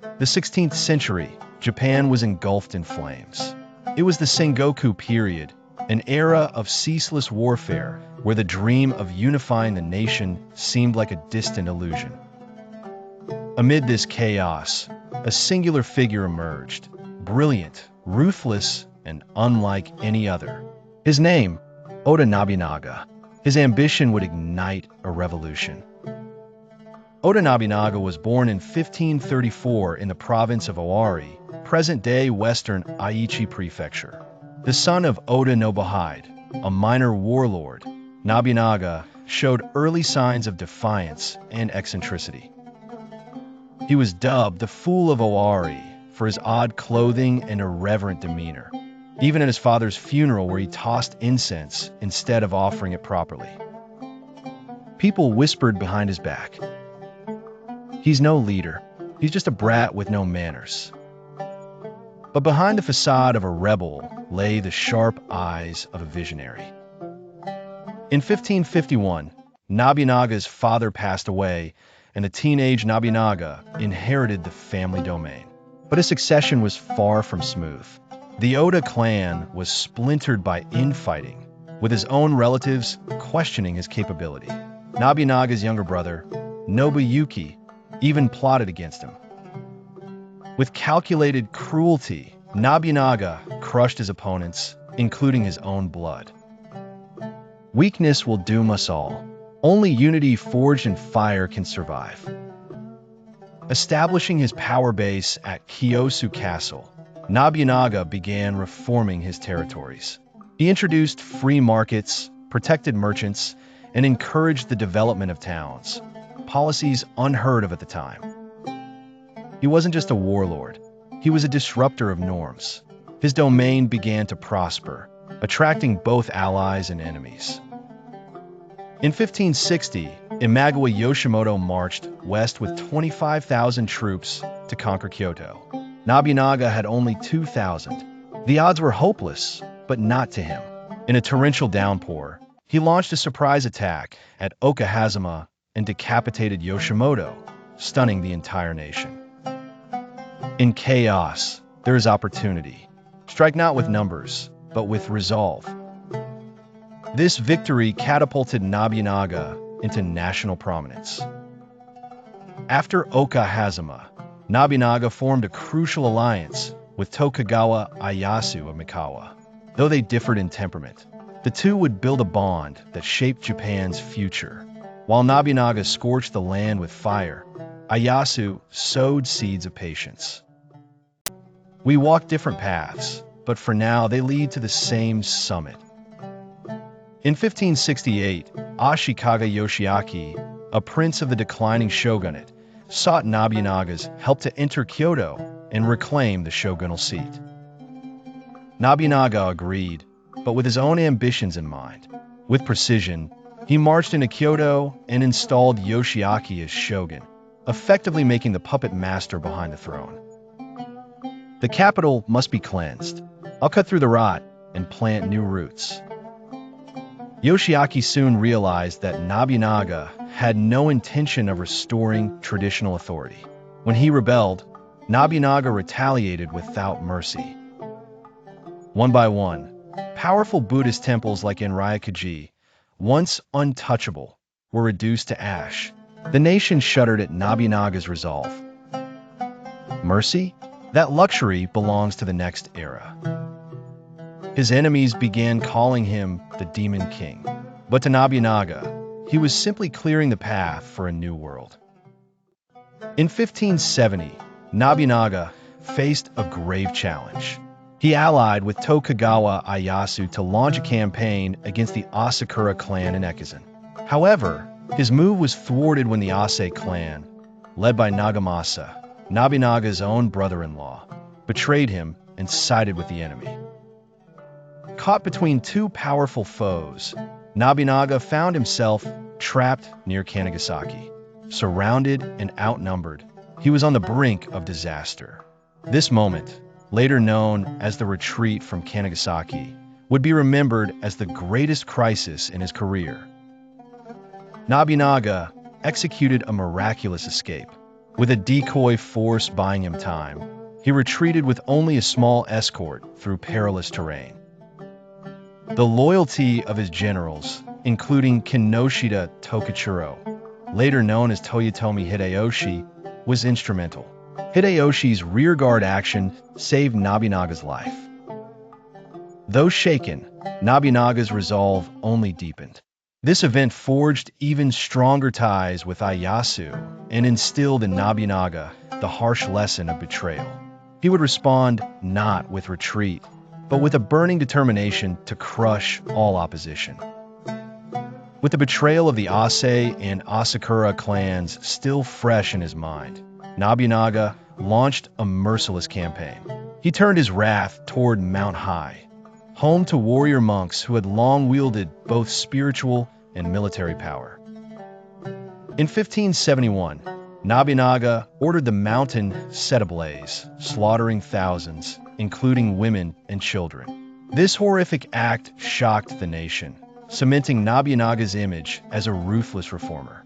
The 16th century, Japan was engulfed in flames. It was the Sengoku period, an era of ceaseless warfare where the dream of unifying the nation seemed like a distant illusion. Amid this chaos, a singular figure emerged, brilliant, ruthless, and unlike any other. His name, Oda Nobunaga. His ambition would ignite a revolution. Oda Nobunaga was born in 1534 in the province of Owari, present-day western Aichi Prefecture. The son of Oda Nobunaga, a minor warlord, Nobunaga showed early signs of defiance and eccentricity. He was dubbed the Fool of Owari for his odd clothing and irreverent demeanor, even at his father's funeral where he tossed incense instead of offering it properly. People whispered behind his back, "He's no leader, he's just a brat with no manners." But behind the facade of a rebel lay the sharp eyes of a visionary. In 1551, Nobunaga's father passed away, and the teenage Nobunaga inherited the family domain. But his succession was far from smooth. The Oda clan was splintered by infighting, with his own relatives questioning his capability. Nobunaga's younger brother, Nobuyuki, even plotted against him. With calculated cruelty, Nobunaga crushed his opponents, including his own blood. Weakness will doom us all. Only unity forged in fire can survive. Establishing his power base at Kiyosu Castle, Nobunaga began reforming his territories. He introduced free markets, protected merchants, and encouraged the development of towns, policies unheard of at the time. He wasn't just a warlord, he was a disruptor of norms. His domain began to prosper, attracting both allies and enemies. In 1560, Imagawa Yoshimoto marched west with 25,000 troops to conquer Kyoto. Nobunaga had only 2,000. The odds were hopeless, but not to him. In a torrential downpour, he launched a surprise attack at Okehazama and decapitated Yoshimoto, stunning the entire nation. In chaos, there is opportunity. Strike not with numbers, but with resolve. This victory catapulted Nobunaga into national prominence. After Okehazama, Nobunaga formed a crucial alliance with Tokugawa Ieyasu of Mikawa. Though they differed in temperament, the two would build a bond that shaped Japan's future. While Nobunaga scorched the land with fire, Ieyasu sowed seeds of patience. We walk different paths, but for now they lead to the same summit. In 1568, Ashikaga Yoshiaki, a prince of the declining shogunate, sought Nobunaga's help to enter Kyoto and reclaim the shogunal seat. Nobunaga agreed, but with his own ambitions in mind. With precision, he marched into Kyoto and installed Yoshiaki as shogun, effectively making the puppet master behind the throne. The capital must be cleansed. I'll cut through the rot and plant new roots. Yoshiaki soon realized that Nobunaga had no intention of restoring traditional authority. When he rebelled, Nobunaga retaliated without mercy. One by one, powerful Buddhist temples like Enryakuji, once untouchable, were reduced to ash. The nation shuddered at Nobunaga's resolve. Mercy? That luxury belongs to the next era. His enemies began calling him the Demon King. But to Nobunaga, he was simply clearing the path for a new world. In 1570, Nobunaga faced a grave challenge. He allied with Tokugawa Ieyasu to launch a campaign against the Asakura clan in Ekizen. However, his move was thwarted when the Ase clan, led by Nagamasa, Nobunaga's own brother-in-law, betrayed him and sided with the enemy. Caught between two powerful foes, Nobunaga found himself trapped near Kanagasaki. Surrounded and outnumbered, he was on the brink of disaster. This moment, later known as the retreat from Kanagasaki, would be remembered as the greatest crisis in his career. Nobunaga executed a miraculous escape. With a decoy force buying him time, he retreated with only a small escort through perilous terrain. The loyalty of his generals, including Kinoshita Tokichiro, later known as Toyotomi Hideyoshi, was instrumental. Hideyoshi's rearguard action saved Nobunaga's life. Though shaken, Nobunaga's resolve only deepened. This event forged even stronger ties with Ieyasu and instilled in Nobunaga the harsh lesson of betrayal. He would respond not with retreat, but with a burning determination to crush all opposition. With the betrayal of the Ase and Asakura clans still fresh in his mind, Nobunaga launched a merciless campaign. He turned his wrath toward Mount High, home to warrior monks who had long wielded both spiritual and military power. In 1571, Nobunaga ordered the mountain set ablaze, slaughtering thousands, including women and children. This horrific act shocked the nation, cementing Nobunaga's image as a ruthless reformer.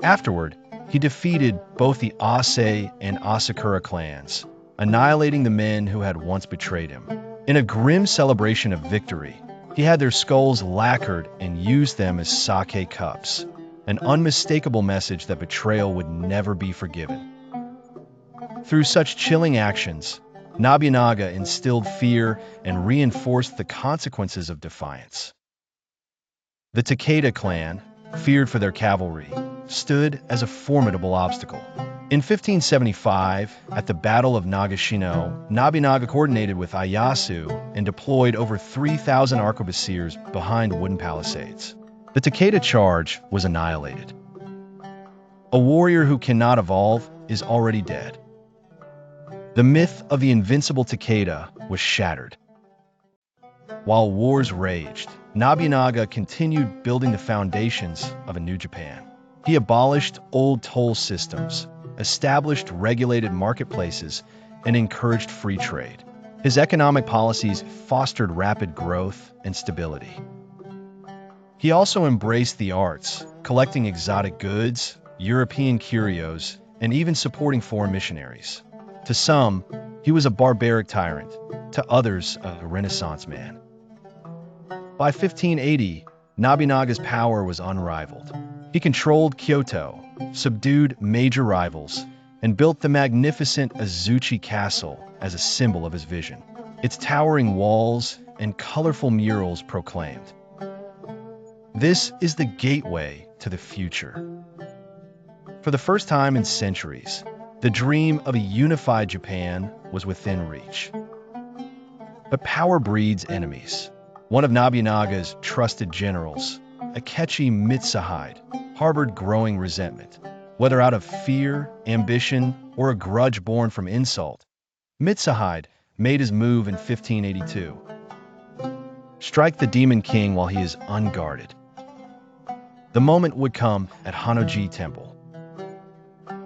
Afterward, he defeated both the Ase and Asakura clans, annihilating the men who had once betrayed him. In a grim celebration of victory, he had their skulls lacquered and used them as sake cups, an unmistakable message that betrayal would never be forgiven. Through such chilling actions, Nobunaga instilled fear and reinforced the consequences of defiance. The Takeda clan, feared for their cavalry, stood as a formidable obstacle. In 1575, at the Battle of Nagashino, Nobunaga coordinated with Ieyasu and deployed over 3,000 arquebusiers behind wooden palisades. The Takeda charge was annihilated. A warrior who cannot evolve is already dead. The myth of the invincible Takeda was shattered. While wars raged, Nobunaga continued building the foundations of a new Japan. He abolished old toll systems, established regulated marketplaces, and encouraged free trade. His economic policies fostered rapid growth and stability. He also embraced the arts, collecting exotic goods, European curios, and even supporting foreign missionaries. To some, he was a barbaric tyrant, to others, a Renaissance man. By 1580, Nobunaga's power was unrivaled. He controlled Kyoto, subdued major rivals, and built the magnificent Azuchi Castle as a symbol of his vision. Its towering walls and colorful murals proclaimed, "This is the gateway to the future." For the first time in centuries, the dream of a unified Japan was within reach. But power breeds enemies. One of Nobunaga's trusted generals, Akechi Mitsuhide, harbored growing resentment. Whether out of fear, ambition, or a grudge born from insult, Mitsuhide made his move in 1582. Strike the Demon King while he is unguarded. The moment would come at Honnoji Temple.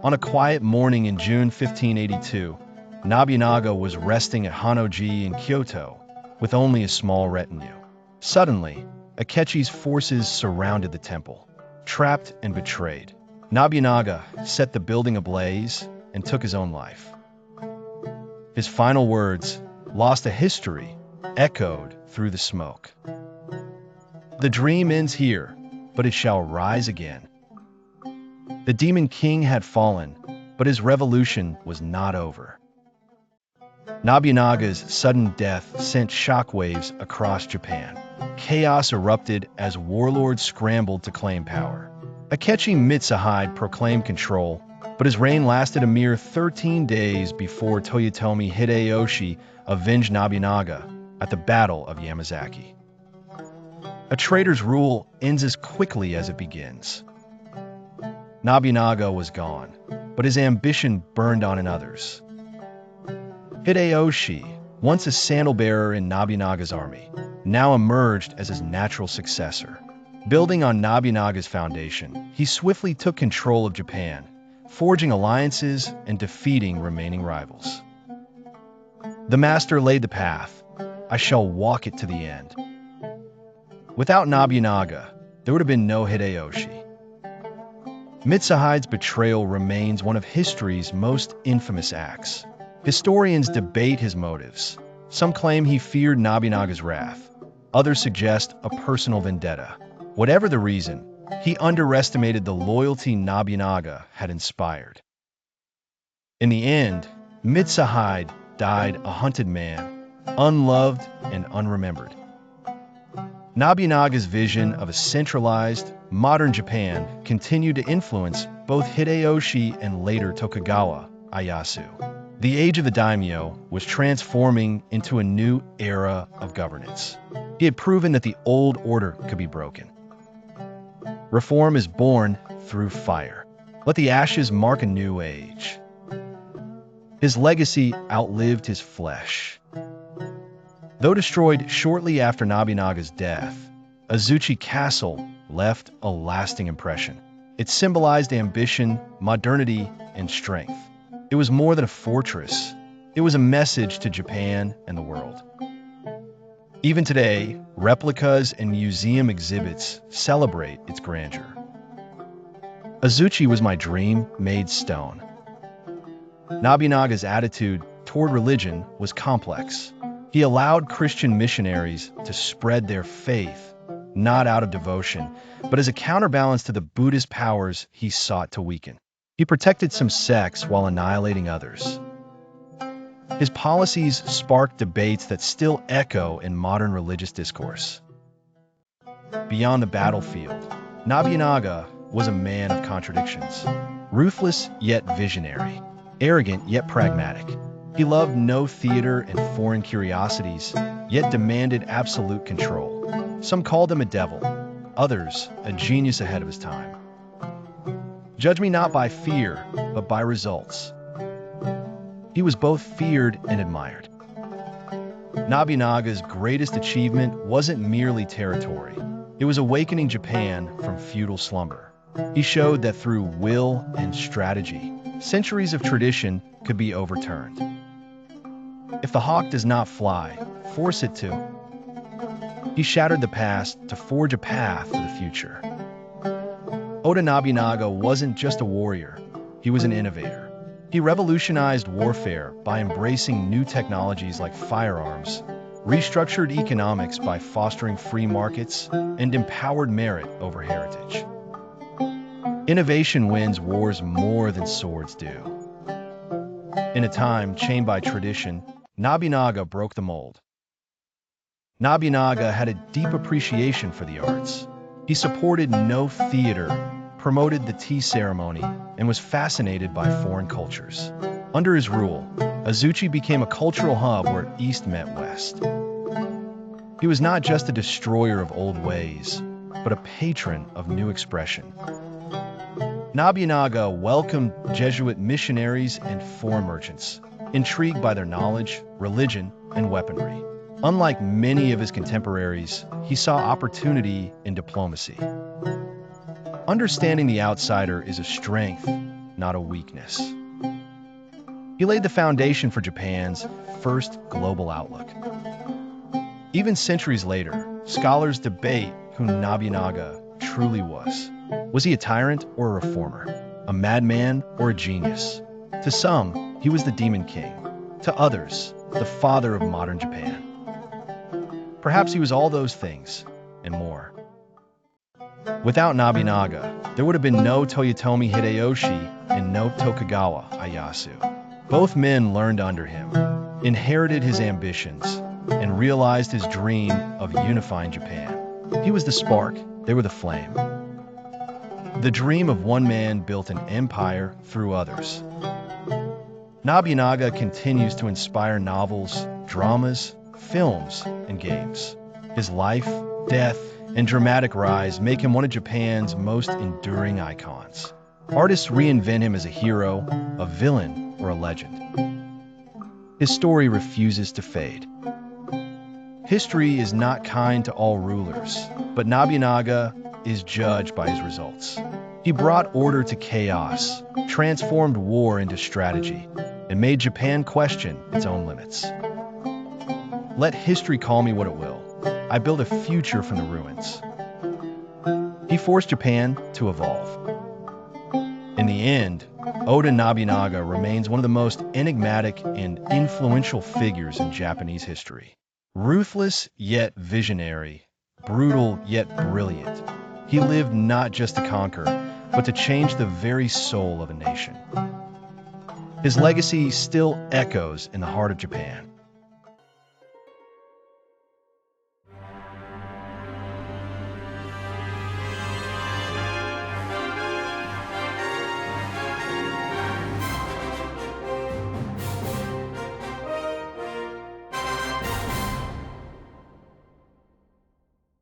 On a quiet morning in June 1582, Nobunaga was resting at Honnoji in Kyoto with only a small retinue. Suddenly, Akechi's forces surrounded the temple. Trapped and betrayed, Nobunaga set the building ablaze and took his own life. His final words, lost to history, echoed through the smoke. "The dream ends here, but it shall rise again." The Demon King had fallen, but his revolution was not over. Nobunaga's sudden death sent shockwaves across Japan. Chaos erupted as warlords scrambled to claim power. Akechi Mitsuhide proclaimed control, but his reign lasted a mere 13 days before Toyotomi Hideyoshi avenged Nobunaga at the Battle of Yamazaki. A traitor's rule ends as quickly as it begins. Nobunaga was gone, but his ambition burned on in others. Hideyoshi, once a sandal-bearer in Nobunaga's army, now emerged as his natural successor. Building on Nobunaga's foundation, he swiftly took control of Japan, forging alliances and defeating remaining rivals. The master laid the path. I shall walk it to the end. Without Nobunaga, there would have been no Hideyoshi. Mitsuhide's betrayal remains one of history's most infamous acts. Historians debate his motives. Some claim he feared Nobunaga's wrath. Others suggest a personal vendetta. Whatever the reason, he underestimated the loyalty Nobunaga had inspired. In the end, Mitsuhide died a hunted man, unloved and unremembered. Nobunaga's vision of a centralized, modern Japan continued to influence both Hideyoshi and later Tokugawa Ieyasu. The age of the daimyo was transforming into a new era of governance. He had proven that the old order could be broken. Reform is born through fire. Let the ashes mark a new age. His legacy outlived his flesh. Though destroyed shortly after Nobunaga's death, Azuchi Castle left a lasting impression. It symbolized ambition, modernity, and strength. It was more than a fortress. It was a message to Japan and the world. Even today, replicas and museum exhibits celebrate its grandeur. Azuchi was my dream made stone. Nobunaga's attitude toward religion was complex. He allowed Christian missionaries to spread their faith, not out of devotion, but as a counterbalance to the Buddhist powers he sought to weaken. He protected some sects while annihilating others. His policies sparked debates that still echo in modern religious discourse. Beyond the battlefield, Nobunaga was a man of contradictions. Ruthless yet visionary, arrogant yet pragmatic. He loved no theater and foreign curiosities, yet demanded absolute control. Some called him a devil, others a genius ahead of his time. Judge me not by fear, but by results. He was both feared and admired. Nobunaga's greatest achievement wasn't merely territory. It was awakening Japan from feudal slumber. He showed that through will and strategy, centuries of tradition could be overturned. If the hawk does not fly, force it to. He shattered the past to forge a path for the future. Oda Nobunaga wasn't just a warrior, he was an innovator. He revolutionized warfare by embracing new technologies like firearms, restructured economics by fostering free markets, and empowered merit over heritage. Innovation wins wars more than swords do. In a time chained by tradition, Nobunaga broke the mold. Nobunaga had a deep appreciation for the arts. He supported no theater, promoted the tea ceremony, and was fascinated by foreign cultures. Under his rule, Azuchi became a cultural hub where East met West. He was not just a destroyer of old ways, but a patron of new expression. Nobunaga welcomed Jesuit missionaries and foreign merchants, intrigued by their knowledge, religion, and weaponry. Unlike many of his contemporaries, he saw opportunity in diplomacy. Understanding the outsider is a strength, not a weakness. He laid the foundation for Japan's first global outlook. Even centuries later, scholars debate who Nobunaga truly was. Was he a tyrant or a reformer? A madman or a genius? To some, he was the Demon King. To others, the father of modern Japan. Perhaps he was all those things, and more. Without Nobunaga, there would have been no Toyotomi Hideyoshi and no Tokugawa Ieyasu. Both men learned under him, inherited his ambitions, and realized his dream of unifying Japan. He was the spark, they were the flame. The dream of one man built an empire through others. Nobunaga continues to inspire novels, dramas, films, and games. His life, death, and dramatic rise make him one of Japan's most enduring icons. Artists reinvent him as a hero, a villain, or a legend. His story refuses to fade. History is not kind to all rulers, but Nobunaga is judged by his results. He brought order to chaos, transformed war into strategy, and made Japan question its own limits. Let history call me what it will. I built a future from the ruins. He forced Japan to evolve. In the end, Oda Nobunaga remains one of the most enigmatic and influential figures in Japanese history. Ruthless yet visionary, brutal yet brilliant, he lived not just to conquer, but to change the very soul of a nation. His legacy still echoes in the heart of Japan.